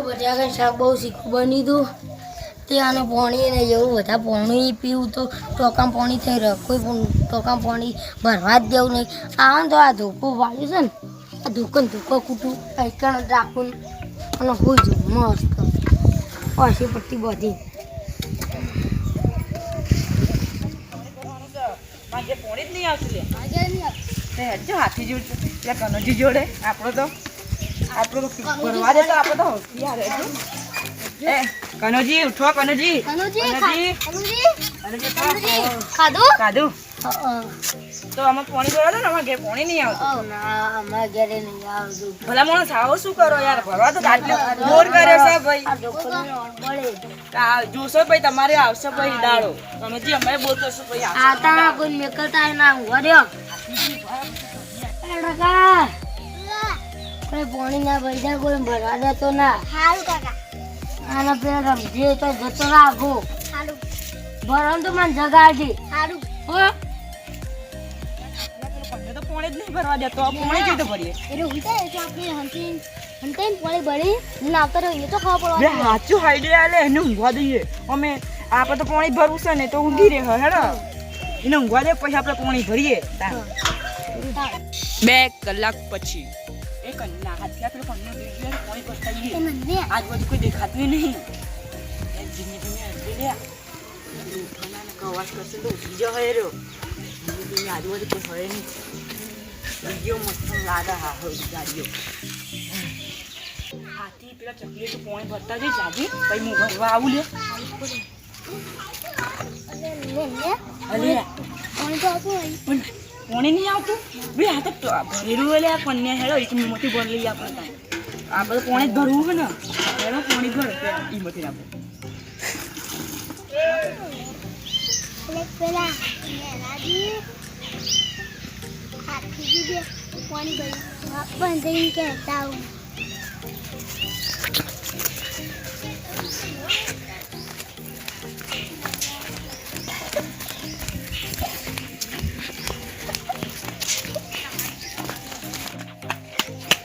બટાકા શાક બહુ શીખું બની હતું તે આને પાણી ને એવું બધા પાણી પીવું તો ટોકામ પાણી થઈ રહ્યો કોઈ ટોકામ પાણી ભરવા જ દેવું નહીં આમ તો આ ધોકો વાળ્યું છે ને આ ધોકો કૂટું એકણ રાખું અને હોઈ જવું મસ્ત પાછી પટ્ટી બધી માગે પોણી જ નહીં આવતું લે તે હજુ હાથી જોડ એટલે કનોજી જોડે આપણો તો ભરવા દે તો આપણે તો હોશિયાર હજુ એ કનોજી ઉઠો કનોજી ખાધું તો આમાં પાણી ભરવા દો ને અમારે ઘેર પાણી નહીં આવતું ના અમારા ઘરે નહીં આવતું ભલા માણસ આવો શું કરો યાર ભરવા તો બોર કર્યો છે ભાઈ જોશો ભાઈ તમારે આવશે ભાઈ દાડો કનોજી અમે બોર કરશું ભાઈ આતા કોઈ નીકળતા ના વર્યો કાકા કોઈ પાણી ના પૈસા કોઈ ભરવા દેતો ના હારું કાકા આના પેલા રમજે તો જતો રાખો હારું ભરમ તો મને જગાડજે હારું હો તો પાણી જ નહીં ભરવા દેતો પાણી કેવી રીતે ભરીએ એટલે ઉલટા એટલે આપણે હંતાઈને પાણી ભરી નાવતા રહીએ તો ખાવા બે પડવાનું હાચું હાઈડે આલે એને ઊંઘવા દઈએ અમે આપણે તો પાણી ભરવું છે ને તો ઊંઘી રહે હેડો એને ઊંઘવા દે પછી આપણે પાણી ભરીએ 2 કલાક પછી એક કલાક હાથથી આપણે પાણી ભરતા જઈએ મને આજુબાજુ કોઈ દેખાતું નહીં ધીમે ધીમે હજી લે અવાજ કરશે તો બીજો હોય રહ્યો ધીમે ધીમે આજુબાજુ કોઈ હોય નહીં બીજો મસ્ત લાગે હા હોય ગાડીઓ હાથી પેલા ચકલીએ તો પાણી ભરતા જઈ જાજી પછી હું ભરવા આવું લે અલે પાણી તો આવતું હોય પણ પાણી નહીં આવતું બે આ તો ભરેલું એટલે આ કન્યા હેડો એક મોટી ભર લઈએ આપણે આ બધું પાણી જ ભરવું હોય ને હેડો પાણી ભર ઈ મથી આપણે પેલા મેરાજી હાથી દીધે પાણી ભરી પણ જઈને કહેતા આવું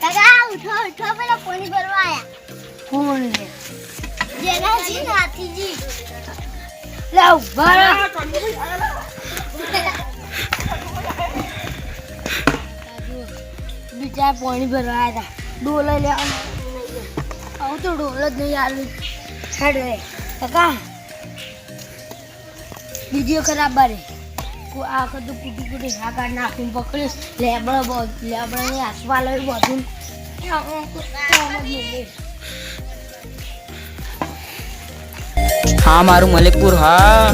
કાકા ઉઠો પેલા પાણી ભરવા આયા કોણ લે જેનાજી ને હાથીજી લે ઉભા રહો બીજા પાણી ભરવા આવ્યા હતા ડોલ લે આવું તો ડોલ જ નહીં આલું હેડ રે કાકા બીજી ખરાબ બારે આ બધું કુટી હા કાઢ નાખીને પકડીશ લેબડા આસવા લઈ બધું હા મારું મલિકપુર હા